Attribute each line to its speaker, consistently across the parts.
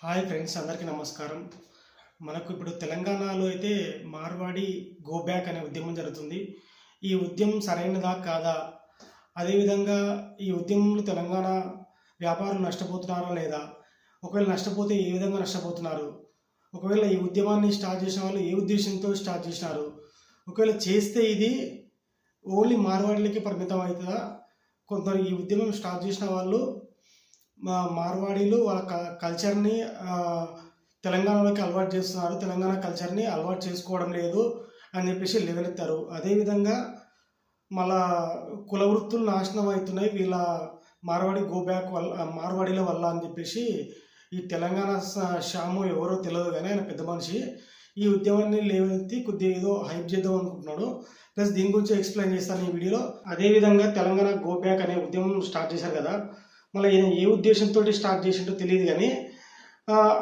Speaker 1: Hi friends, అందరికీ నమస్కారం. మనకు ఇప్పుడు తెలంగాణలో అయితే మార్వాడి గో బ్యాక్ అనే ఉద్యమం జరుగుతుంది. ఈ ఉద్యమం సరైనదా కాదా? అదేవిధంగా ఈ ఉద్యమంలో తెలంగాణ వ్యాపారులు నష్టపోతున్నారా లేదా? ఒకవేళ నష్టపోతే ఏ విధంగా నష్టపోతున్నారు? ఒకవేళ ఈ ఉద్యమాన్ని స్టార్ట్ చేసిన వాళ్ళు ఏ ఉద్దేశంతో స్టార్ట్ చేసినారు? ఒకవేళ చేస్తే ఇది ఓన్లీ మార్వాడీలకి పరిమితం అవుతుందా? కొందరు ఈ ఉద్యమం స్టార్ట్ చేసిన వాళ్ళు మార్వాడీలు వాళ్ళ కల్చర్ని తెలంగాణలోకి అలవాటు చేస్తున్నారు, తెలంగాణ కల్చర్ని అలవాటు చేసుకోవడం లేదు అని చెప్పేసి లేవనెత్తారు. అదేవిధంగా మళ్ళా కుల వృత్తులు నాశనం అవుతున్నాయి వీళ్ళ మార్వాడి గో బ్యాక్ వల్ల, మార్వాడీల వల్ల అని చెప్పేసి ఈ తెలంగాణ శ్యాము ఎవరో తెలియదు కానీ ఆయన పెద్ద మనిషి ఈ ఉద్యమాన్ని లేవనెత్తి కొద్దిగా ఏదో హైప్ చేద్దాం అనుకుంటున్నాడు. ప్లస్ దీని గురించి ఎక్స్ప్లెయిన్ చేస్తాను ఈ వీడియోలో. అదేవిధంగా తెలంగాణ గో బ్యాక్ అనే ఉద్యమం స్టార్ట్ చేశారు కదా, మళ్ళీ ఈయన ఏ ఉద్దేశంతో స్టార్ట్ చేసిండో తెలియదు కానీ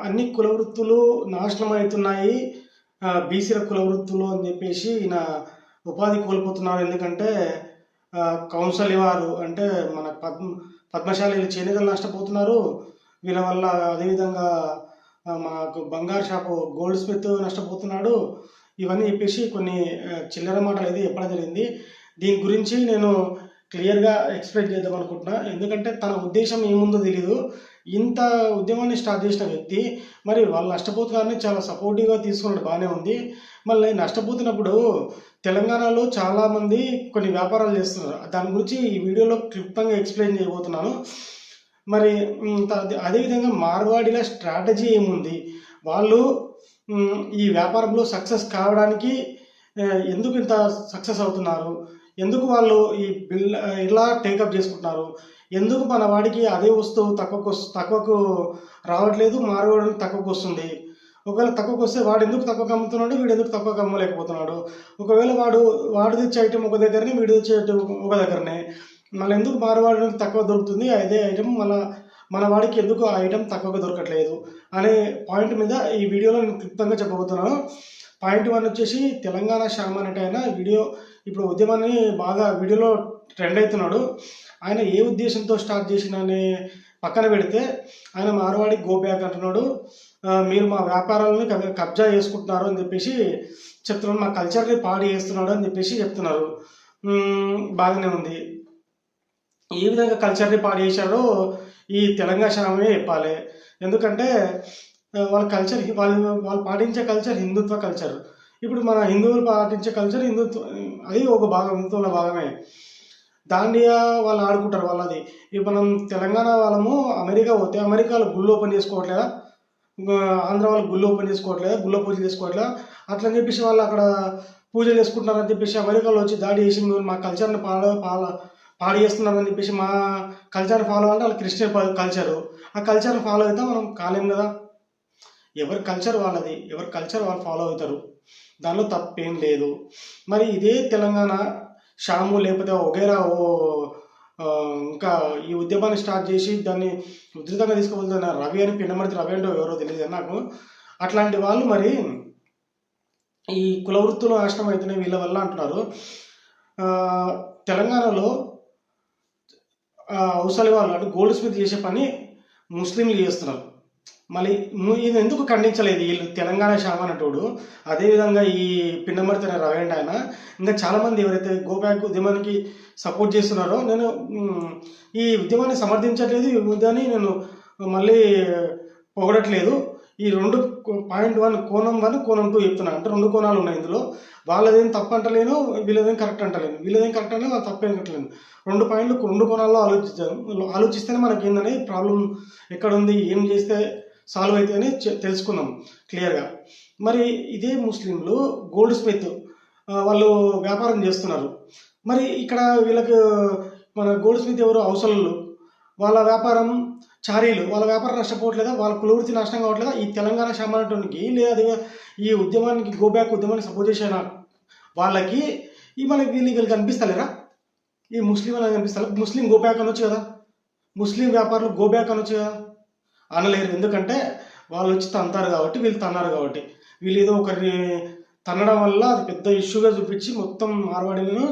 Speaker 1: అన్ని కుల వృత్తులు నాశనం అవుతున్నాయి, బీసీల కుల వృత్తులు అని చెప్పేసి ఈయన ఉపాధి కోల్పోతున్నారు. ఎందుకంటే కౌన్సిల్ వారు అంటే మన పద్మశాలి చేనేతలు నష్టపోతున్నారు వీళ్ళ వల్ల. అదేవిధంగా మాకు బంగారు షాపు గోల్డ్ స్మిత్ నష్టపోతున్నాడు. ఇవన్నీ చెప్పేసి కొన్ని చిల్లర మాటలు అయితే చెప్పడం జరిగింది. దీని గురించి నేను క్లియర్గా ఎక్స్ప్లెయిన్ చేద్దాం అనుకుంటున్నా. ఎందుకంటే తన ఉద్దేశం ఏముందో తెలీదు. ఇంత ఉద్యమాన్ని స్టార్ట్ చేసిన వ్యక్తి మరి వాళ్ళు నష్టపోతున్నారని చాలా సపోర్టివ్గా తీసుకున్నట్టు బాగానే ఉంది. మళ్ళీ నష్టపోతున్నప్పుడు తెలంగాణలో చాలామంది కొన్ని వ్యాపారాలు చేస్తున్నారు. దాని గురించి ఈ వీడియోలో క్లుప్తంగా ఎక్స్ప్లెయిన్ చేయబోతున్నాను. మరి అదేవిధంగా మార్వాడీల స్ట్రాటజీ ఏముంది, వాళ్ళు ఈ వ్యాపారంలో సక్సెస్ కావడానికి ఎందుకు ఇంత సక్సెస్ అవుతున్నారు, ఎందుకు వాళ్ళు ఈ ఇలా టేకప్ చేసుకుంటున్నారు, ఎందుకు మన వాడికి అదే వస్తువు తక్కువకు రావట్లేదు, మార్వాడికి తక్కువకు వస్తుంది. ఒకవేళ తక్కువకు వస్తే వాడు ఎందుకు తక్కువకు అమ్ముతున్నాడు, వీడు ఎందుకు తక్కువకు అమ్మలేకపోతున్నాడు. ఒకవేళ వాడు తెచ్చే ఐటెం ఒక దగ్గరనే, వీడు తెచ్చే ఐటెం ఒక దగ్గరనే, మళ్ళీ ఎందుకు మార్వాడికి తక్కువ దొరుకుతుంది అదే ఐటెం మన వాడికి ఎందుకు ఆ ఐటెం తక్కువగా దొరకట్లేదు అనే పాయింట్ మీద ఈ వీడియోలో నేను క్లుప్తంగా చెప్పబోతున్నాను. పాయింట్ 1 వచ్చేసి తెలంగాణ శ్యామ్ అనేట ఆయన ఇప్పుడు ఉద్యమాన్ని బాగా వీడియోలో ట్రెండ్ అవుతున్నాడు. ఆయన ఏ ఉద్దేశంతో స్టార్ట్ చేసిననే పక్కన పెడితే ఆయన మార్వాడి గో బ్యాక్ అంటున్నాడు. మీరు మా వ్యాపారాలను కబ్జా చేసుకుంటున్నారు అని చెప్పేసి చెప్తున్నాడు, మా కల్చర్ని పాడు చేస్తున్నాడు అని చెప్పేసి చెప్తున్నారు. బాగానే ఉంది. ఏ విధంగా కల్చర్ని పాడు చేశాడో ఈ తెలంగాణ శ్యామే చెప్పాలి. ఎందుకంటే వాళ్ళ కల్చర్, వాళ్ళు పాటించే కల్చర్ హిందుత్వ కల్చర్. ఇప్పుడు మన హిందువులు పాటించే కల్చర్ హిందుత్వ, అది ఒక భాగం, హిందువుల భాగమే. దాండియా వాళ్ళు ఆడుకుంటారు వాళ్ళది. ఇప్పుడు మనం తెలంగాణ వాళ్ళము అమెరికా పోతే అమెరికాలో గుళ్ళు ఓపెన్ చేసుకోవట్లేదా, ఆంధ్ర వాళ్ళు గుళ్ళు ఓపెన్ చేసుకోవట్లేదా, గుళ్ళ పూజలు చేసుకోవట్లేదా, అట్లని చెప్పేసి వాళ్ళు అక్కడ పూజలు చేసుకుంటున్నారని చెప్పేసి అమెరికాలో వచ్చి దాడి చేసి మా కల్చర్ని పాడు చేస్తున్నారని చెప్పేసి మా కల్చర్ని ఫాలో అంటే వాళ్ళు క్రిస్టియన్ కల్చరు, ఆ కల్చర్ని ఫాలో అయితే మనం కాలేం కదా. ఎవరి కల్చర్ వాళ్ళది, ఎవరి కల్చర్ వాళ్ళు ఫాలో అవుతారు, దానిలో తప్పేం లేదు. మరి ఇదే తెలంగాణ శ్యాము లేకపోతే ఒగేరా ఇంకా ఈ ఉద్యమాన్ని స్టార్ట్ చేసి దాన్ని ఉధృతంగా తీసుకుపోతున్న రవి అని, పిన్నమర్తి రవి అంటే ఎవరో తెలియదు నాకు. అట్లాంటి వాళ్ళు మరి ఈ కుల వృత్తులు నాశనం అవుతున్నాయి వీళ్ళ వల్ల అంటున్నారు. తెలంగాణలో అవసరం వాళ్ళు అంటే గోల్డ్ స్మిత్ చేసే పని ముస్లింలు చేస్తున్నారు. మళ్ళీ ఇది ఎందుకు ఖండించలేదు వీళ్ళు తెలంగాణ శ్యామ్ అనేటోడు. అదేవిధంగా ఈ పిన్నమర్తి అనే రవేండ్ ఆయన, ఇంకా చాలామంది ఎవరైతే గో బ్యాక్ ఉద్యమానికి సపోర్ట్ చేస్తున్నారో, నేను ఈ ఉద్యమాన్ని సమర్థించట్లేదు, ఈ ఉద్యమాన్ని నేను మళ్ళీ పొగడట్లేదు. ఈ పాయింట్ 1 కోణం 1 కోణం 2 చెప్తున్నాను. అంటే 2 కోణాలు ఉన్నాయి ఇందులో. వాళ్ళదేం తప్పు అంటలేను, వీళ్ళదేం కరెక్ట్ అంటలేను, వీళ్ళదేం కరెక్ట్ అంటే వాళ్ళు తప్పేం కట్టలేను. 2 పాయింట్లు 2 కోణాల్లో ఆలోచిస్తేనే మనకి ఏందని ప్రాబ్లం ఎక్కడుంది, ఏం చేస్తే సాల్వ్ అయితే అని తెలుసుకుందాం క్లియర్గా. మరి ఇదే ముస్లింలు గోల్డ్ స్మిత్ వాళ్ళు వ్యాపారం చేస్తున్నారు. మరి ఇక్కడ వీళ్ళకి మన గోల్డ్ స్మిత్ ఎవరు అవసరాలు, వాళ్ళ వ్యాపారం చారీలు, వాళ్ళ వ్యాపారం నష్టపోవట్లేదా, వాళ్ళ కులవృత్తి నష్టం కావట్లేదా. ఈ తెలంగాణ శ్యామ్ అనేటువంటి లేదా ఈ ఉద్యమానికి గో బ్యాక్ ఉద్యమాన్ని సపోర్ట్ చేసిన వాళ్ళకి మనకి వీళ్ళు కనిపిస్తలేరా, ఈ ముస్లిం అనేది కనిపిస్తారు. ముస్లిం గో బ్యాక్ అనొచ్చు కదా, ముస్లిం వ్యాపారులు గో బ్యాక్ అనొచ్చు కదా, అనలేరు. ఎందుకంటే వాళ్ళు వచ్చి తంతారు కాబట్టి, వీళ్ళు తన్నారు కాబట్టి. వీళ్ళు ఏదో ఒకరిని తన్నడం వల్ల అది పెద్ద ఇష్యూగా చూపించి మొత్తం మార్వాడీలను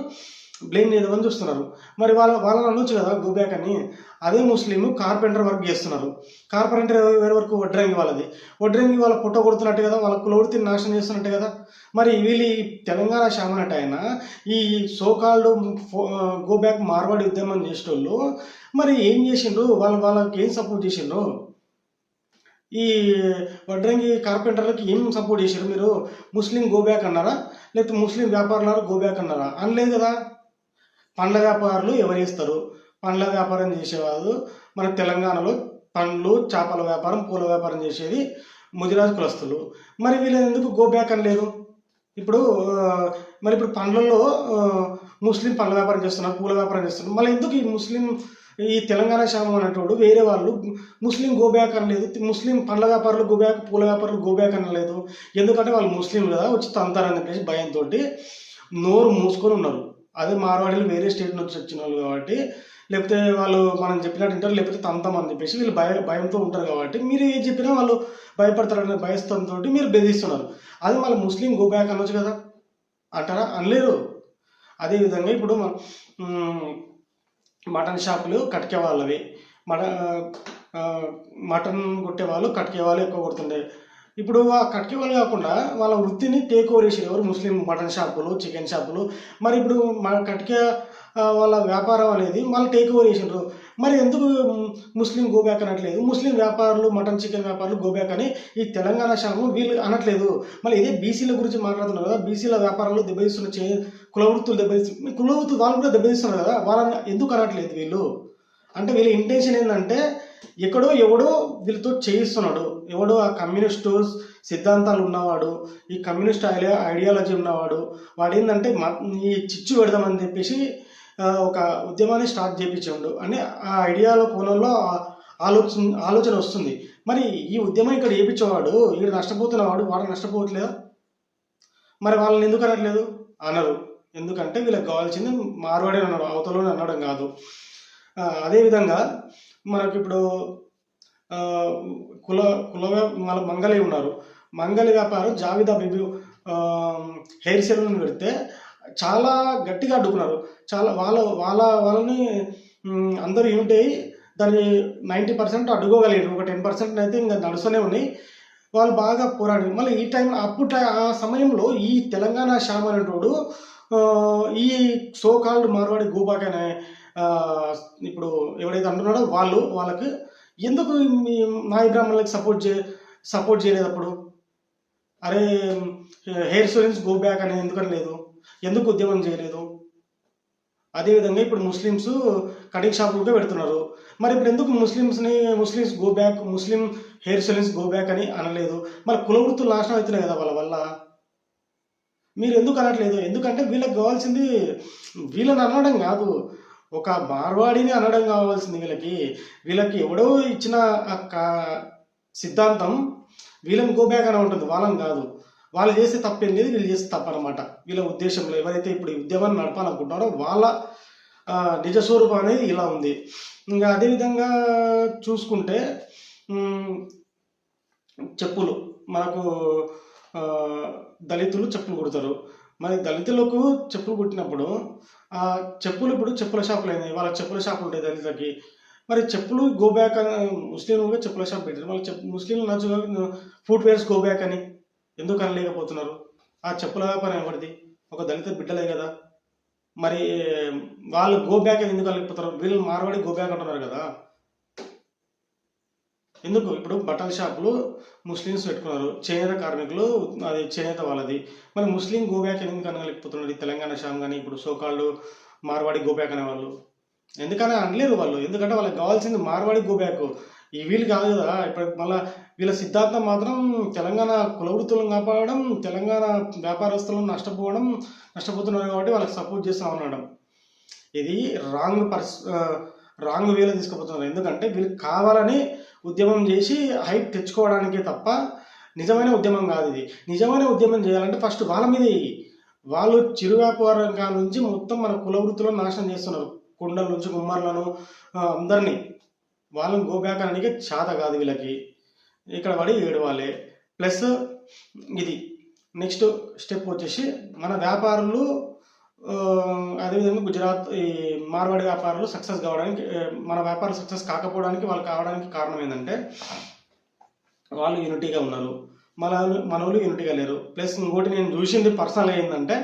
Speaker 1: బ్లేమ్ చేద్దామని చూస్తున్నారు. మరి వాళ్ళని అనొచ్చు కదా గో బ్యాక్ అని. అదే ముస్లిం కార్పెంటర్ వర్క్ చేస్తున్నారు. కార్పెంటర్ వేరే వరకు వడ్రంగి వాళ్ళది. వడ్రంగి వాళ్ళ పుట్ట కొడుతున్నట్టు కదా, వాళ్ళ కులవృత్తిని నాశనం చేస్తున్నట్టు కదా. మరి వీళ్ళు ఈ తెలంగాణ శామనట ఆయన ఈ సోకాల్డ్ గో బ్యాక్ మార్వాడి ఉద్యమం చేసేటోళ్ళు మరి ఏం చేసిండ్రు, వాళ్ళకి ఏం సపోర్ట్ చేసిండ్రు? ఈ వడ్రంగి కార్పెంటర్లకి ఏం సపోర్ట్ చేశారు మీరు? ముస్లిం గో బ్యాక్ అన్నారా, లేకపోతే ముస్లిం వ్యాపారులు గో బ్యాక్ అన్నారా? అనలేదు కదా. పండ్ల వ్యాపారులు ఎవరు చేస్తారు? పండ్ల వ్యాపారం చేసేవాళ్ళు మన తెలంగాణలో పండ్లు, చేపల వ్యాపారం, పూల వ్యాపారం చేసేది ముదిరాజు కులస్తులు. మరి వీళ్ళు ఎందుకు గో బ్యాక్ అనలేదు? ఇప్పుడు మరి ఇప్పుడు పండ్లలో ముస్లిం పండ్ల వ్యాపారం చేస్తున్నారు, పూల వ్యాపారం చేస్తున్నారు. మళ్ళీ ఎందుకు ఈ తెలంగాణ శామం అనేటోడు వేరే వాళ్ళు ముస్లిం గో బ్యాక్ అనలేదు, ముస్లిం పండ్ల వ్యాపారులు గో బ్యాక్, పూల వ్యాపారులు గో బ్యాక్ అనలేదు? ఎందుకంటే వాళ్ళు ముస్లిం కదా, వచ్చి తంతారని చెప్పేసి భయంతో నోరు మూసుకొని ఉన్నారు. అదే మార్వాడీలు వేరే స్టేట్ నుంచి వచ్చిన వాళ్ళు కాబట్టి, లేకపోతే వాళ్ళు మనం చెప్పినట్టు వింటారు, లేకపోతే తంతామని చెప్పేసి వీళ్ళు భయంతో ఉంటారు కాబట్టి మీరు ఏం చెప్పినా వాళ్ళు భయపడతారనే భయస్థంతో మీరు బెదిరిస్తున్నారు. అది మళ్ళీ ముస్లిం గో బ్యాక్ అనొచ్చు కదా, అంటారా? అనలేరు. అదేవిధంగా ఇప్పుడు మటన్ షాపులు కట్కే వాళ్ళవి, మటన్ కొట్టే వాళ్ళు కట్కే వాళ్ళు ఎక్కువ కొడుతుండే. ఇప్పుడు ఆ కట్కే వాళ్ళు కాకుండా వాళ్ళ వృత్తిని టేక్ ఓవర్ చేసారు ఎవరు? ముస్లిం మటన్ షాపులు, చికెన్ షాపులు. మరి ఇప్పుడు కట్కే వాళ్ళ వ్యాపారం అనేది మళ్ళీ టేక్ ఓవర్ చేసిండ్రు. మరి ఎందుకు ముస్లిం గో బ్యాక్ అనట్లేదు? ముస్లిం వ్యాపారులు, మటన్ చికెన్ వ్యాపారులు గో బ్యాక్ అని ఈ తెలంగాణ శాము వీళ్ళు అనట్లేదు. మళ్ళీ ఇదే బీసీల గురించి మాట్లాడుతున్నారు కదా, బీసీల వ్యాపారాలు దెబ్బతీస్తున్న కులవృత్తులు దెబ్బతీస్తున్న కులవృత్తులు వాళ్ళు కూడా దెబ్బతీస్తున్నారు కదా, వాళ్ళని ఎందుకు అనట్లేదు వీళ్ళు? అంటే వీళ్ళ ఇంటెన్షన్ ఏంటంటే ఎక్కడో ఎవడో వీళ్ళతో చేయిస్తున్నాడు, ఎవడో ఆ కమ్యూనిస్టు సిద్ధాంతాలు ఉన్నవాడు, ఈ కమ్యూనిస్ట్ ఐడియాలజీ ఉన్నవాడు, వాడు ఏంటంటే ఈ చిచ్చు పెడదామని చెప్పేసి ఒక ఉద్యమాన్ని స్టార్ట్ చేయించాడు అని ఆ ఐడియాలో కోణంలో ఆలోచన వస్తుంది. మరి ఈ ఉద్యమం ఇక్కడ చేయించేవాడు, ఇక్కడ నష్టపోతున్నవాడు, వాడు నష్టపోవట్లేదా? మరి వాళ్ళని ఎందుకు అనట్లేదు? అనరు. ఎందుకంటే వీళ్ళకి కావాల్సింది మార్వాడి అన్నాడు, అవతలని అనడం కాదు. అదేవిధంగా మనకి ఇప్పుడు మంగళి ఉన్నారు. మంగళి వ్యాపారం జావిదా బీబీ హెయిర్ సెలూన్ పెడితే చాలా గట్టిగా అడ్డుకున్నారు. చాలా వాళ్ళని అందరూ ఏమిటి దాన్ని 90% అడ్డుకోగలిగారు. ఒక 10% అయితే ఇంకా నడుస్తూనే ఉన్నాయి. వాళ్ళు బాగా పోరాడారు. మళ్ళీ ఈ టైం ఆ సమయంలో ఈ తెలంగాణ శ్యామ్ అనేటోడు ఈ సోకాల్డ్ మార్వాడి గోబాక్ అనే ఇప్పుడు ఎవరైతే అంటున్నాడో వాళ్ళకి ఎందుకు నాయ బ్రాహ్మణులకి సపోర్ట్ చేయలేదు అప్పుడు? అరే హెయిర్ సెలూన్స్ గో బ్యాక్ అనేది ఎందుకని లేదు? ఎందుకు ఉద్యమం చేయలేదు? అదేవిధంగా ఇప్పుడు ముస్లిమ్స్ కటింగ్ షాపులుగా పెడుతున్నారు. మరి ఇప్పుడు ఎందుకు ముస్లిమ్స్ గో బ్యాక్, ముస్లిం హెయిర్ సెలూన్స్ గో బ్యాక్ అని అనలేదు? మరి కులవృత్తులు నాశనం అవుతున్నాయి కదా వాళ్ళ వల్ల. మీరు ఎందుకు అనట్లేదు? ఎందుకంటే వీళ్ళకి కావాల్సింది వీళ్ళని అనడం కాదు, ఒక మార్వాడిని అనడం కావాల్సింది. వీళ్ళకి ఎవడో ఇచ్చిన సిద్ధాంతం వీళ్ళని గో బ్యాక్ అని ఉంటుంది, వాళ్ళని కాదు. వాళ్ళు చేసే తప్పేం లేదు, వీళ్ళు చేసే తప్పు అనమాట. వీళ్ళ ఉద్దేశంలో ఎవరైతే ఇప్పుడు ఈ ఉద్యమాన్ని నడపాలనుకుంటారో వాళ్ళ నిజస్వరూపం అనేది ఇలా ఉంది. ఇంకా అదేవిధంగా చూసుకుంటే చెప్పులు, మనకు దళితులు చెప్పులు కుడతారు. మరి దళితులకు చెప్పులు కుట్టినప్పుడు ఆ చెప్పులు ఇప్పుడు చెప్పుల షాపులు అయినాయి, వాళ్ళ చెప్పుల షాపులు ఉంటాయి దళితులకి. మరి చెప్పులు గో బ్యాక్ అని ముస్లింలుగా చెప్పుల షాప్ పెట్టారు. వాళ్ళ ముస్లింలు నచ్చుగా ఫుట్వేర్స్ గో బ్యాక్ అని ఎందుకు అనలేకపోతున్నారు? ఆ చెప్పుల వ్యాపారం ఎవరిది? ఒక దళిత బిడ్డలే కదా. మరి వాళ్ళు గో బ్యాక్ అని ఎందుకు అనలేకపోతారు? వీళ్ళు మార్వాడి గో బ్యాక్ అంటున్నారు కదా. ఎందుకు? ఇప్పుడు బట్టల షాపులు ముస్లిమ్స్ పెట్టుకున్నారు, చేనేత కార్మికులు, అది చేనేత వాళ్ళది. మరి ముస్లిం గో బ్యాక్ ఎందుకు అనలేకపోతున్నారు? ఈ తెలంగాణ శ్యామ్ కానీ ఇప్పుడు సోకాళ్ళు మార్వాడి గో బ్యాక్ అనేవాళ్ళు ఎందుకని అనలేరు వాళ్ళు? ఎందుకంటే వాళ్ళకి కావాల్సింది మార్వాడి గో బ్యాక్, ఈ వీళ్ళు కాదు కదా. ఇప్పుడు మళ్ళీ వీళ్ళ సిద్ధాంతం మాత్రం తెలంగాణ కులవృత్తులను కాపాడడం, తెలంగాణ వ్యాపారస్తులను నష్టపోతున్నారు కాబట్టి వాళ్ళకి సపోర్ట్ చేస్తూ ఉండడం. ఇది రాంగ్ వేలో తీసుకుపోతున్నారు. ఎందుకంటే వీళ్ళకి కావాలని ఉద్యమం చేసి హైప్ తెచ్చుకోవడానికే తప్ప నిజమైన ఉద్యమం కాదు ఇది. నిజమైన ఉద్యమం చేయాలంటే ఫస్ట్ వాళ్ళ మీద వాళ్ళు చిరు వ్యాపారం నుంచి మొత్తం మన కులవృత్తులను నాశనం చేస్తున్నారు. కుండల నుంచి గుమ్మర్లను అందరినీ వాళ్ళని గో బ్యాక్ అనడానికి చేత కాదు వీళ్ళకి. ఇక్కడ పడి ఏడవాలే. ప్లస్ ఇది నెక్స్ట్ స్టెప్ వచ్చేసి మన వ్యాపారులు అదేవిధంగా గుజరాత్ ఈ మార్వాడి వ్యాపారులు సక్సెస్ కావడానికి మన వ్యాపారం సక్సెస్ కాకపోవడానికి వాళ్ళు కావడానికి కారణం ఏంటంటే వాళ్ళు యూనిటీగా ఉన్నారు, మనోళ్ళు యూనిటీగా లేరు. ప్లస్ ఇంకోటి నేను చూసింది పర్సనల్ ఏంటంటే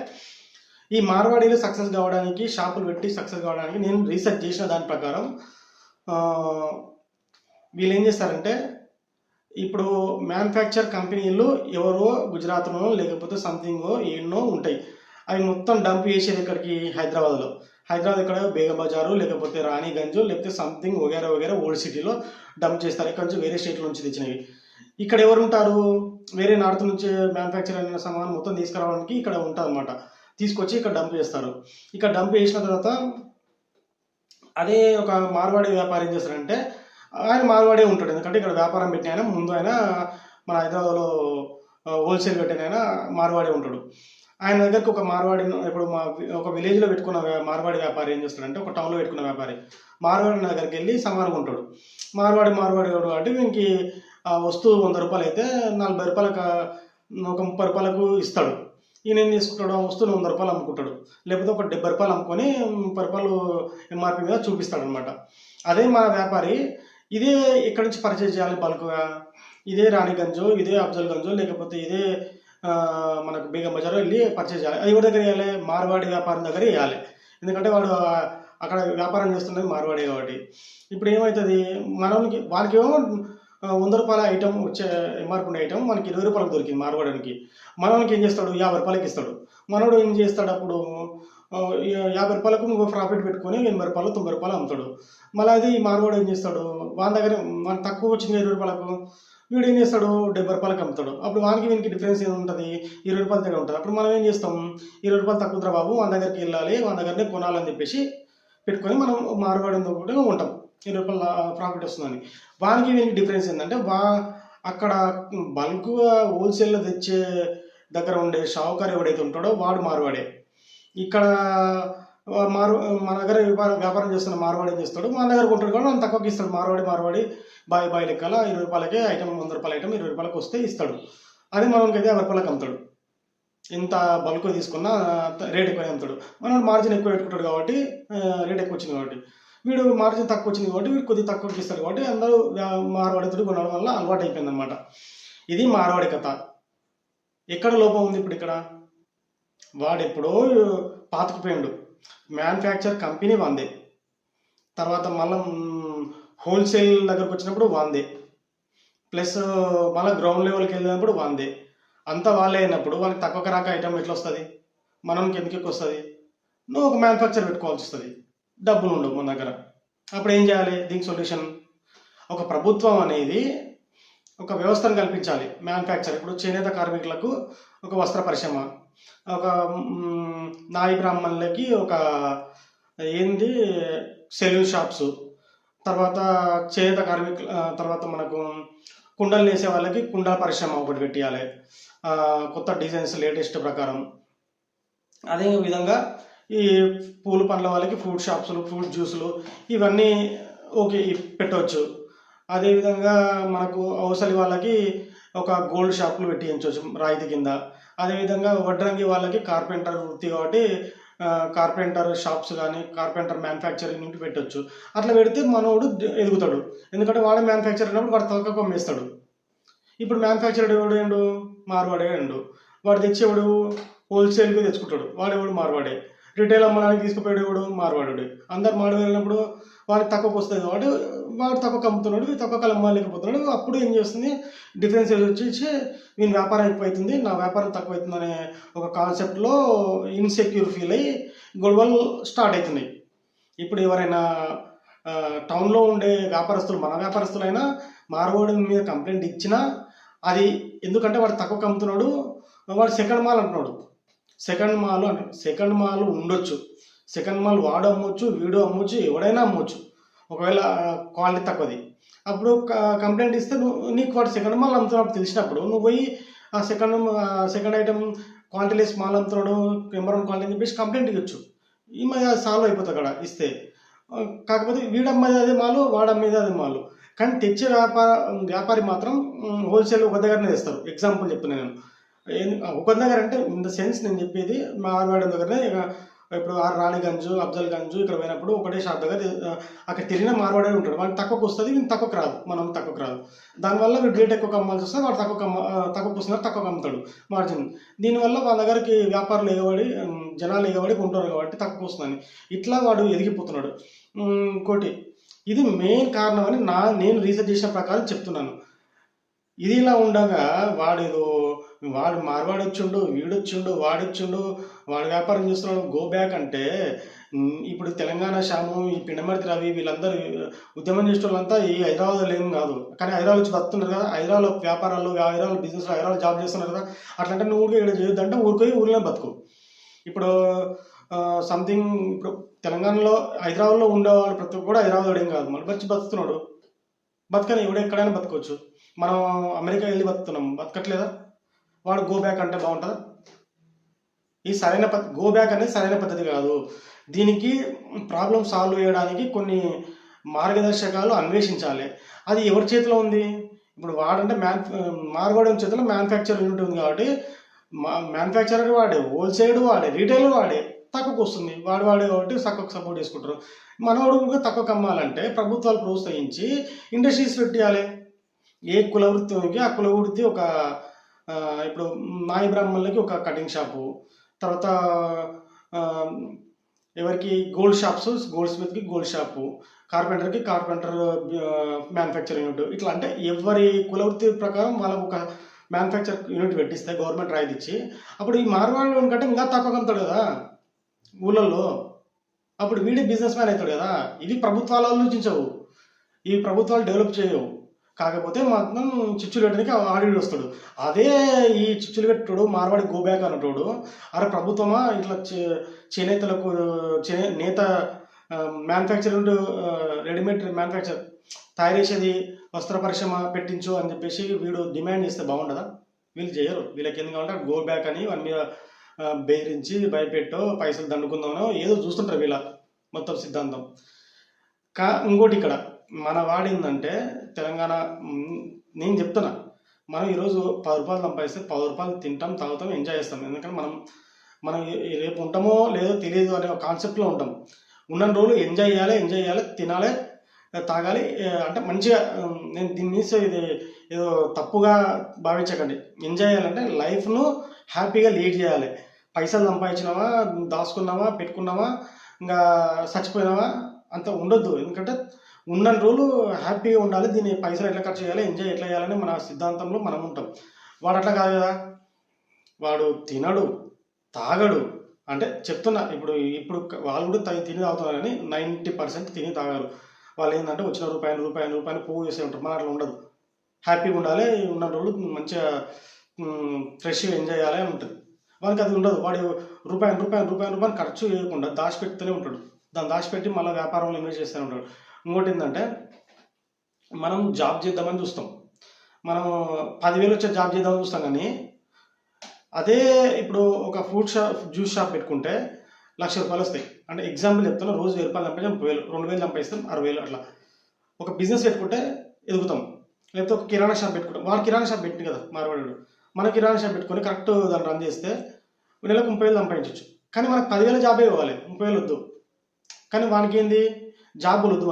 Speaker 1: ఈ మార్వాడీలు సక్సెస్ కావడానికి, షాపులు పెట్టి సక్సెస్ కావడానికి నేను రీసెర్చ్ చేసిన దాని ప్రకారం వీళ్ళు ఏం చేస్తారంటే ఇప్పుడు మ్యానుఫ్యాక్చర్ కంపెనీలు ఎవరో గుజరాత్లో లేకపోతే సంథింగ్ ఎన్నో ఉంటాయి, అవి మొత్తం డంప్ చేసేది ఇక్కడికి హైదరాబాద్ ఇక్కడ బేగం బజారు లేకపోతే రాణిగంజ్ లేకపోతే సంథింగ్ వగేరా వగేరా ఓల్డ్ సిటీలో డంప్ చేస్తారు. ఇక్కడ నుంచి వేరే స్టేట్ల నుంచి తెచ్చినవి. ఇక్కడ ఎవరు ఉంటారు, వేరే నార్త్ నుంచి మ్యానుఫ్యాక్చర్ అయిన సామాన్ మొత్తం తీసుకురావడానికి ఇక్కడ ఉంటుంది అనమాట. తీసుకొచ్చి ఇక్కడ డంప్ చేస్తారు. ఇక్కడ డంప్ చేసిన తర్వాత అదే ఒక మార్వాడి వ్యాపారం ఏం చేస్తారంటే ఆయన మార్వాడే ఉంటాడు, ఎందుకంటే ఇక్కడ వ్యాపారం పెట్టిన ఆయన ముందు ఆయన మన హైదరాబాద్లో హోల్సేల్ పెట్టిన ఆయన మార్వాడే ఉంటాడు. ఆయన దగ్గరికి ఒక మార్వాడి ఇప్పుడు ఒక విలేజ్లో పెట్టుకున్న మార్వాడి వ్యాపారి ఏం చేస్తాడంటే ఒక టౌన్లో పెట్టుకున్న వ్యాపారి మార్వాడి దగ్గరికి వెళ్ళి సమానం ఉంటాడు. మార్వాడి కాబట్టి వీనికి ఆ వస్తువు 100 రూపాయలు అయితే 40 రూపాయలకు ఒక 30 రూపాయలకు ఇస్తాడు. ఈయన ఏం చేసుకుంటాడు, ఆ వస్తువుని 100 రూపాయలు అమ్ముకుంటాడు, లేకపోతే ఒక 70 రూపాయలు అమ్ముకొని 30 రూపాయలు ఎంఆర్పి మీద చూపిస్తాడు అనమాట. అదే మన వ్యాపారి ఇదే ఎక్కడి నుంచి పర్చేజ్ చేయాలి బల్క్గా, ఇదే రాణిగంజో ఇదే అఫ్జల్గంజో లేకపోతే ఇదే మనకు బేగం బజారో వెళ్ళి పర్చేజ్ చేయాలి. అది ఎవరి దగ్గర వేయాలి, మార్వాడి వ్యాపారం దగ్గర వేయాలి, ఎందుకంటే వాడు అక్కడ వ్యాపారం చేస్తున్నది మార్వాడి కాబట్టి. ఇప్పుడు ఏమవుతుంది, వాళ్ళకి ఏమో 100 రూపాయల ఐటమ్ వచ్చే ఎంఆర్పి ఉండే ఐటమ్ మనకి 20 రూపాయలకు దొరికింది మార్వాడానికి. మనోనికి ఏం చేస్తాడు, 50 రూపాయలకి ఇస్తాడు. మనోడు ఏం చేస్తాడు, అప్పుడు 50 రూపాయలకు ఇంకో ప్రాఫిట్ పెట్టుకొని 80 రూపాయలు 90 రూపాయలు అమ్ముతాడు. మళ్ళీ అది మార్వాడు ఏం చేస్తాడు, వాని దగ్గర మన తక్కువ వచ్చింది 20 రూపాయలకు, వీడు ఏం చేస్తాడు 70 రూపాయలకి అమ్ముతాడు. అప్పుడు వానికి వీనికి డిఫరెన్స్ ఏముంటుంది, 20 రూపాయల దగ్గర ఉంటుంది. అప్పుడు మనం ఏం చేస్తాం, 20 రూపాయలు తక్కువ బాబు వాని దగ్గరికి వెళ్ళాలి, వాని దగ్గరనే కొనాలని చెప్పేసి పెట్టుకొని మనం మార్వాడితో కూడా ఉంటాం, 20 రూపాయల ప్రాఫిట్ వస్తుందని. వానికి వీనికి డిఫరెన్స్ ఏంటంటే అక్కడ బల్క్గా హోల్సేల్లో తెచ్చే దగ్గర ఉండే షావుకారు ఎవడైతే ఉంటాడో వాడు మార్వాడే. ఇక్కడ మన దగ్గర వ్యాపారం చేస్తున్న మార్వాడి ఏం చేస్తాడు, మన దగ్గర కొంటాడు కాబట్టి మనం తక్కువకి ఇస్తాడు. మార్వాడి బాయ్ లెక్కల 20 రూపాయలకే ఐటమ్ 100 రూపాయల ఐటమ్ 20 రూపాయలకు వస్తే ఇస్తాడు. అదే మనకి అయితే 50 రూపాయలకు అమ్ముతాడు. ఎంత బల్క్ తీసుకున్నా రేట్ ఎక్కువ అమ్ముతాడు. మనం మార్జిన్ ఎక్కువ పెట్టుకుంటాడు కాబట్టి రేట్ ఎక్కువ వచ్చింది కాబట్టి, వీడు మార్జిన్ తక్కువ వచ్చింది కాబట్టి వీడు కొద్దిగా తక్కువకి ఇస్తారు కాబట్టి అందరూ మార్వాడితో కొనడం వల్ల అలవాటు అయిపోయింది అనమాట. ఇది మార్వాడి కథ. ఎక్కడ లోపం ఉంది ఇప్పుడు, ఇక్కడ వాడెప్పుడో పాతుకుపోయాడు. మ్యానుఫ్యాక్చర్ కంపెనీ వాందే, తర్వాత మళ్ళీ హోల్సేల్ దగ్గరకు వచ్చినప్పుడు వాందే, ప్లస్ మళ్ళీ గ్రౌండ్ లెవెల్కి వెళ్ళినప్పుడు వాందే. అంతా వాళ్ళే అయినప్పుడు వాళ్ళకి తక్కువ రాక ఐటమ్ ఎట్లా వస్తుంది, మనకి ఎందుకు ఎక్కువ వస్తుంది, నువ్వు ఒక మ్యానుఫ్యాక్చర్ పెట్టుకోవాల్సి వస్తుంది, డబ్బులు ఉండవు మన దగ్గర. అప్పుడు ఏం చేయాలి, దీనికి సొల్యూషన్ ఒక ప్రభుత్వం అనేది ఒక వ్యవస్థను కల్పించాలి. మ్యానుఫ్యాక్చర్ ఇప్పుడు చేనేత కార్మికులకు ఒక వస్త్ర పరిశ్రమ, ఒక నాయి బ్రాహ్మణులకి ఒక ఏంది సెలూన్ షాప్స్, తర్వాత చేనేత కార్మికులు, తర్వాత మనకు కుండలు వేసే వాళ్ళకి కుండల పరిశ్రమ ఒకటి పెట్టాలి, కొత్త డిజైన్స్ లేటెస్ట్ ప్రకారం. అదేవిధంగా ఈ పూల పండ్ల వాళ్ళకి ఫ్రూట్ షాప్స్లు, ఫ్రూట్ జ్యూసులు ఇవన్నీ ఓకే పెట్టవచ్చు. అదేవిధంగా మనకు అవసరి వాళ్ళకి ఒక గోల్డ్ షాపులు పెట్టించవచ్చు రాయితీ కింద. అదేవిధంగా వడ్రంగి వాళ్ళకి కార్పెంటర్ వృత్తి కాబట్టి కార్పెంటర్ షాప్స్ కానీ కార్పెంటర్ మ్యానుఫ్యాక్చరింగ్ నుండి పెట్టవచ్చు. అట్లా పెడితే మనోడు ఎదుగుతాడు, ఎందుకంటే వాడే మ్యానుఫ్యాక్చర్ అయినప్పుడు వాడు తక్కువ అమ్మేస్తాడు. ఇప్పుడు మ్యానుఫ్యాక్చర్ ఎవడు మార్వాడే అండు, వాడు తెచ్చేవాడు హోల్సేల్గా తెచ్చుకుంటాడు, వాడేవాడు మార్వాడే. రిటైల్ అమ్మడానికి తీసుకుపోయేవాడు మార్వాడు. అందరు మార్వాడు వెళ్ళినప్పుడు వాడికి తక్కువకి వస్తుంది కాబట్టి వాడు తక్కువ అమ్ముతున్నాడు, తక్కువ అమ్మలేకపోతున్నాడు. అప్పుడు ఏం చేస్తుంది, డిఫరెన్స్ వచ్చేసి వీని వ్యాపారం ఎక్కువ అవుతుంది, నా వ్యాపారం తక్కువ అవుతుంది అనే ఒక కాన్సెప్ట్లో ఇన్సెక్యూర్ ఫీల్ అయ్యి గొడవలు స్టార్ట్ అవుతున్నాయి. ఇప్పుడు ఎవరైనా టౌన్లో ఉండే వ్యాపారస్తులు, మన వ్యాపారస్తులైనా మార్వాడి మీద కంప్లైంట్ ఇచ్చినా అది ఎందుకంటే వాడు తక్కువ అమ్ముతున్నాడు, వాడు సెకండ్ మాల్ అంటున్నాడు. సెకండ్ మాల్ ఉండొచ్చు, సెకండ్ మాల్ వాడు అమ్మొచ్చు, వీడు అమ్మొచ్చు, ఎవడైనా అమ్మొచ్చు, ఒకవేళ క్వాలిటీ తక్కువది. అప్పుడు కంప్లైంట్ ఇస్తే నీకు వాడు సెకండ్ మాల్ అమ్ముతున్నప్పుడు తెలిసినప్పుడు నువ్వు పోయి ఆ second item quality less mall అమ్ముతున్నాడు, నెంబర్ 1 క్వాలిటీ అని చెప్పేసి కంప్లైంట్ ఇవ్వచ్చు. ఈ మధ్య సాల్వ్ అయిపోతుంది అక్కడ ఇస్తే. కాకపోతే వీడమ్మేది అదే మాలు, వాడమ్మేది అదే మాలు, కానీ తెచ్చే వ్యాపారి మాత్రం హోల్సేల్ ఒక దగ్గరనే తెస్తారు. ఎగ్జాంపుల్ చెప్తున్నాను నేను, ఒక దగ్గర అంటే ఇన్ ద సెన్స్ నేను చెప్పేది మార్వాడి దగ్గరనే ఇప్పుడు రాణిగంజ్, అఫ్జల్గంజ్ ఇక్కడ పోయినప్పుడు ఒకటే షాప్ దగ్గర అక్కడ తిరిగిన మార్వాడే ఉంటాడు. వాడు తక్కువకు వస్తుంది, వీళ్ళు తక్కువకు రాదు, మనం తక్కువకు రాదు. దానివల్ల వీడు రేట్ ఎక్కువ అమ్మాల్సి వస్తుంది, వాడు తక్కువకు వస్తున్నారు, తక్కువకు అమ్ముతాడు మార్జిన్. దీనివల్ల వాళ్ళ దగ్గరికి వ్యాపారులు ఎగబడి, జనాలు ఎగబడి కొంటారు కాబట్టి తక్కువ వస్తుందని ఇట్లా వాడు ఎదిగిపోతున్నాడు. ఇంకోటి ఇది మెయిన్ కారణం అని నేను రీసెర్చ్ చేసిన ప్రకారం చెప్తున్నాను. ఇది ఇలా ఉండగా వాడు మార్వాడు వచ్చిండు, వీడొచ్చిండు, వాడు వ్యాపారం చేస్తున్నాడు, గో బ్యాక్ అంటే ఇప్పుడు తెలంగాణ శ్యాము, ఈ పిండమర్తి రవి వీళ్ళందరూ ఉద్యమం చేసే వాళ్ళంతా ఈ హైదరాబాద్లో ఏం కాదు, కానీ హైదరాబాద్ వచ్చి బతున్నారు కదా, హైదరాబాద్లో వ్యాపారాలు, హైదరాబాద్ బిజినెస్లో, హైదరాబాద్ జాబ్ చేస్తున్నారు కదా. అట్లంటే నువ్వు కూడా ఇక్కడ చేయొద్దంటే ఊరిపోయి ఊరిలో బతుకు. ఇప్పుడు సంథింగ్ ఇప్పుడు తెలంగాణలో హైదరాబాద్లో ఉండేవాళ్ళు ప్రతి ఒక్కరు కూడా హైదరాబాద్ ఏం కాదు, మళ్ళీ వచ్చి బతుకుతున్నాడు. బతకని ఎవడు ఎక్కడైనా బతకవచ్చు. మనం అమెరికా వెళ్ళి బతుకుతున్నాం, బతకట్లేదా? వాడు గో బ్యాక్ అంటే బాగుంటుందా? ఈ గో బ్యాక్ అనేది సరైన పద్ధతి కాదు. దీనికి ప్రాబ్లం సాల్వ్ చేయడానికి కొన్ని మార్గదర్శకాలు అన్వేషించాలి. అది ఎవరి చేతిలో ఉంది? ఇప్పుడు వాడంటే మార్గోడం చేతిలో మ్యానుఫ్యాక్చర్ యూనిట్ ఉంది కాబట్టి మ్యానుఫ్యాక్చరర్ వాడే, హోల్సేల్ వాడే, రీటైల్ వాడే, తక్కువకు వస్తుంది. వాడే కాబట్టి తక్కువకు సపోర్ట్ చేసుకుంటారు. మనవాడు కూడా తక్కువకు అమ్మాలంటే ప్రభుత్వాలు ప్రోత్సహించి ఇండస్ట్రీస్ పెట్టాలి. ఏ కుల వృత్తికి ఆ కుల వృత్తి ఒక ఇప్పుడు నాయి బ్రాహ్మణులకి ఒక కటింగ్ షాపు, తర్వాత ఎవరికి గోల్డ్ షాప్స్, గోల్డ్ స్మిత్కి గోల్డ్ షాపు, కార్పెంటర్కి కార్పెంటర్ మ్యానుఫ్యాక్చరింగ్ యూనిట్, ఇట్లా అంటే ఎవరి కుల వృత్తి ప్రకారం వాళ్ళకు ఒక మ్యానుఫ్యాక్చర్ యూనిట్ పెట్టిస్తే గవర్నమెంట్ రాయితీ ఇచ్చి, అప్పుడు ఈ మార్వాడు కంటే ఇంకా తక్కువ అమ్ముతాడు కదా ఊళ్ళల్లో. అప్పుడు వీడి బిజినెస్ మ్యాన్ అవుతాడు కదా. ఇవి ప్రభుత్వాలు ఆలోచించవు, ఈ ప్రభుత్వాలు డెవలప్ చేయవు. కాకపోతే మాత్రం చిచ్చులు పెట్టడానికి ఆడిడు వస్తాడు. అదే ఈ చిచ్చులు పెట్టుడు మార్వాడి గో బ్యాక్ అన్నటోడు, అరే ప్రభుత్వమా ఇట్లా చేనేతలకు నేత మ్యానుఫ్యాక్చరింగ్ రెడీమేడ్ మ్యానుఫ్యాక్చర్ తయారు చేసేది వస్త్ర పరిశ్రమ పెట్టించు అని చెప్పేసి వీడు డిమాండ్ చేస్తే బాగుండదా? వీళ్ళు చేయరు. వీళ్ళకి ఎందుకు కావాలంటే గో బ్యాక్ అని వాని మీద బెదిరించి భయపెట్టో పైసలు దండుకుందామనో ఏదో చూస్తుంటారు వీళ్ళ మొత్తం సిద్ధాంతం. ఇంకోటి ఇక్కడ మన వాడిందంటే తెలంగాణ, నేను చెప్తున్నా, మనం ఈరోజు 10 రూపాయలు సంపాదిస్తే 10 రూపాయలు తింటాం, తాగుతాం, ఎంజాయ్ చేస్తాం. ఎందుకంటే మనం రేపు ఉంటామో లేదో తెలియదు అనే కాన్సెప్ట్లో ఉంటాం. ఉన్న రోజులు ఎంజాయ్ చేయాలి, తినాలి, తాగాలి. అంటే మంచిగా నేను దీన్ని ఇది ఏదో తప్పుగా భావించకండి. ఎంజాయ్ చేయాలంటే లైఫ్ను హ్యాపీగా లీడ్ చేయాలి. పైసలు సంపాదించినావా, దాచుకున్నావా, పెట్టుకున్నావా, ఇంకా చచ్చిపోయినావా అంత ఉండొద్దు. ఎందుకంటే ఉన్న రోజులు హ్యాపీగా ఉండాలి. దీన్ని పైసలు ఎట్లా ఖర్చు చేయాలి, ఎంజాయ్ ఎట్లా చేయాలని మన సిద్ధాంతంలో మనం ఉంటాం. వాడు అట్లా కాదు కదా, వాడు తినడు, తాగడు. అంటే చెప్తున్నా, ఇప్పుడు వాళ్ళు కూడా తిని తాగుతున్నారు, కానీ 90% తిని తాగారు. వాళ్ళు ఏంటంటే వచ్చిన రూపాయలు పోగు చేసే ఉంటారు. మన అట్లా ఉండదు. హ్యాపీగా ఉండాలి, ఉన్న రోజులు మంచిగా ఫ్రెష్గా ఎంజాయ్ చేయాలి అని ఉంటుంది. వానికి అది ఉండదు. వాడు రూపాయలు ఖర్చు చేయకుండా దాచిపెడుతూనే ఉంటాడు. దాన్ని దాచిపెట్టి మళ్ళీ వ్యాపారంలో ఇన్వెస్ట్ చేస్తూనే ఉంటాడు. ఇంకోటి ఏంటంటే, మనం జాబ్ చేద్దామని చూస్తాం, మనం 10,000 వచ్చే జాబ్ చేద్దామని చూస్తాం. కానీ అదే ఇప్పుడు ఒక జ్యూస్ షాప్ పెట్టుకుంటే 1,00,000 రూపాయలు వస్తాయి. అంటే ఎగ్జాంపుల్ చెప్తున్నా, రోజు 1,000 రూపాయలు సంపాదించాం, 2,000 సంపాదిస్తాం, 6,000 అట్లా. ఒక బిజినెస్ పెట్టుకుంటే ఎదుగుతాం. లేకపోతే ఒక కిరాణా షాప్ పెట్టుకుంటాం. వాడు కిరాణా షాప్ పెట్టి కదా మార్వాడు, మన కిరాణా షాప్ పెట్టుకొని కరెక్ట్ దాన్ని రన్ చేస్తే నెలకు 30,000 సంపాదించవచ్చు. కానీ మనకు 10,000 జాబే ఇవ్వాలి, 30,000 వద్దు. కానీ వానికి ఏంది, జాబులు వద్దు.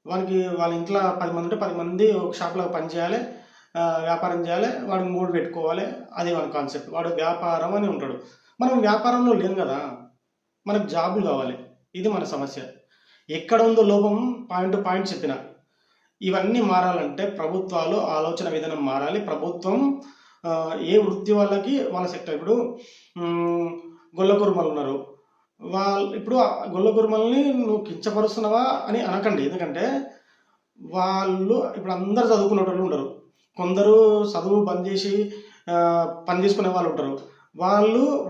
Speaker 1: వానికి వాళ్ళ ఇంట్లో 10 మంది ఉంటే 10 మంది ఒక షాప్లో పని చేయాలి, వ్యాపారం చేయాలి, వాడు 3 పెట్టుకోవాలి. అది వాడి కాన్సెప్ట్. వాడు వ్యాపారం అని ఉంటాడు. మనం వ్యాపారంలో లేం కదా, మనకు జాబులు కావాలి. ఇది మన సమస్య. ఎక్కడ ఉందో లోపం పాయింట్ టు పాయింట్ చెప్పిన. ఇవన్నీ మారాలంటే ప్రభుత్వాలు ఆలోచన విధానం మారాలి. ప్రభుత్వం ఏ వృత్తి వాళ్ళకి వాళ్ళ సెక్టర్. ఇప్పుడు గొల్ల కుర్మలు ఉన్నారు, ఇప్పుడు గొల్ల కుర్మల్ని నువ్వు కించపరుస్తున్నావా అని అనకండి. ఎందుకంటే వాళ్ళు ఇప్పుడు అందరు చదువుకునే వాళ్ళు ఉండరు. కొందరు చదువు బంద్ చేసి పని చేసుకునే వాళ్ళు ఉంటారు.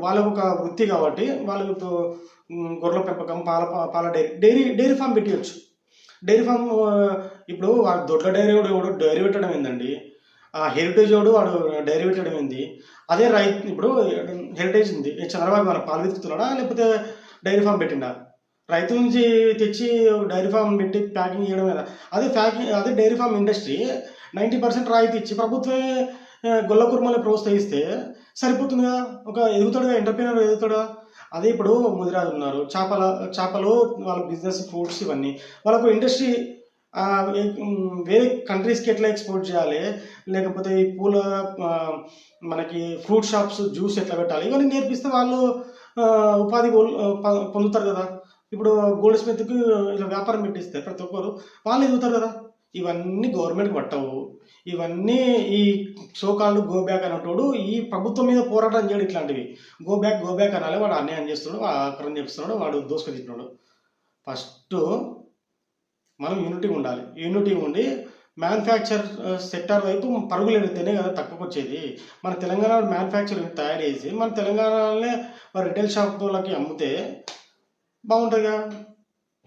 Speaker 1: వాళ్ళకు ఒక వృత్తి కాబట్టి వాళ్ళకు గొర్రెల పెంపకం, పాల డైరీ ఫామ్ పెట్టవచ్చు. డైరీ ఫామ్ ఇప్పుడు వాడు దొడ్ల డైరీ డైరీ పెట్టడం ఏందండి, ఆ హెరిటేజ్ వాడు డైరీ పెట్టడం ఏంది. అదే రైతు ఇప్పుడు హెరిటేజ్ ఉంది, చంద్రబాబు మన పాలు వెతుకుతున్నాడా లేకపోతే డైరీ ఫామ్ పెట్టిండా? రైతు నుంచి తెచ్చి డైరీ ఫామ్ పెట్టి ప్యాకింగ్ చేయడం కదా. అదే డైరీ ఫామ్ ఇండస్ట్రీ 90% రాయితీ ఇచ్చి ప్రభుత్వమే గొల్ల కుర్మల్ని ప్రోత్సహిస్తే సరిపోతుందిగా. ఒక ఎదుగుతాడుగా, ఎంటర్ప్రీనర్ ఎదుగుతాడుగా. అదే ఇప్పుడు ముదిరాజు ఉన్నారు, చేపలు వాళ్ళ బిజినెస్, ఫ్రూట్స్ ఇవన్నీ, వాళ్ళకు ఇండస్ట్రీ వేరే కంట్రీస్కి ఎట్లా ఎక్స్పోర్ట్ చేయాలి, లేకపోతే ఈ పూల మనకి ఫ్రూట్ షాప్స్ జ్యూస్ ఎట్లా పెట్టాలి, ఇవన్నీ నేర్పిస్తే వాళ్ళు ఉపాధి పొందుతారు కదా. ఇప్పుడు గోల్డ్ స్మిత్కి ఇలా వ్యాపారం పెట్టిస్తే ప్రతి ఒక్కరు వాళ్ళు ఎదుగుతారు కదా. ఇవన్నీ గవర్నమెంట్కి పట్టవు. ఇవన్నీ ఈ సోకాళ్ళు గో బ్యాక్ అనేటోడు ఈ ప్రభుత్వం మీద పోరాటం చేయడు. ఇట్లాంటివి గో బ్యాక్ అనాలి. వాడు అన్యాయం చేస్తున్నాడు, ఆక్రమణ చేస్తున్నాడు, వాడు దోసుకొచ్చిస్తున్నాడు. ఫస్ట్ మనం యూనిటీ ఉండాలి. యూనిటీ ఉండి మ్యానుఫ్యాక్చర్ సెక్టార్ వైపు పరుగులు ఎడితేనే కదా తక్కువకి వచ్చేది. మన తెలంగాణ మ్యానుఫ్యాక్చరింగ్ తయారు చేసి మన తెలంగాణలోనే రిటైల్ షాపులకి అమ్మితే బాగుంటుంది కదా.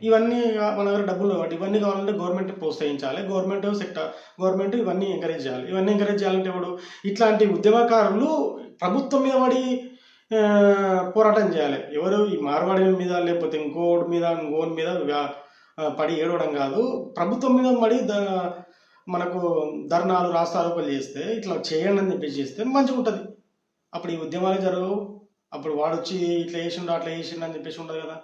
Speaker 1: ఇవన్నీ మన దగ్గర డబ్బులు కాబట్టి ఇవన్నీ కావాలంటే గవర్నమెంట్ ప్రోత్సహించాలి. గవర్నమెంట్ ఇవన్నీ ఎంకరేజ్ చేయాలి. ఇవన్నీ ఎంకరేజ్ చేయాలంటే ఇప్పుడు ఇట్లాంటి ఉద్యమకారులు ప్రభుత్వం మీద పడి పోరాటం చేయాలి. ఎవరు ఈ మార్వాడి మీద లేకపోతే ఇంకోటి మీద పడి ఏడవడం కాదు. ప్రభుత్వం మీద పడి మనకు ధర్నాలు, రాస్తారోకలు చేస్తే, ఇట్లా చేయండి అని చెప్పేసి చేస్తే మంచిగా ఉంటుంది. అప్పుడు ఈ ఉద్యమాలు జరగవు. అప్పుడు వాడు వచ్చి ఇట్లా చేసిండు అట్లా చేసిండు అని చెప్పేసి ఉంటుంది కదా.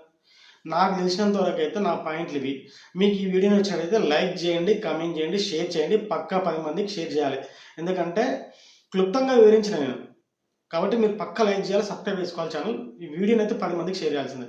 Speaker 1: నాకు తెలిసినంత వరకు అయితే నా పాయింట్లు ఇవి. మీకు ఈ వీడియో నచ్చినట్లయితే లైక్ చేయండి, కామెంట్ చేయండి, షేర్ చేయండి. పక్కా 10 మందికి షేర్ చేయాలి. ఎందుకంటే క్లుప్తంగా వివరించిన నేను, కాబట్టి మీరు పక్కా లైక్ చేయాలి, సబ్స్క్రైబ్ చేసుకోవాలి ఛానల్. ఈ వీడియోని అయితే 10 మందికి షేర్ చేయాల్సిందే.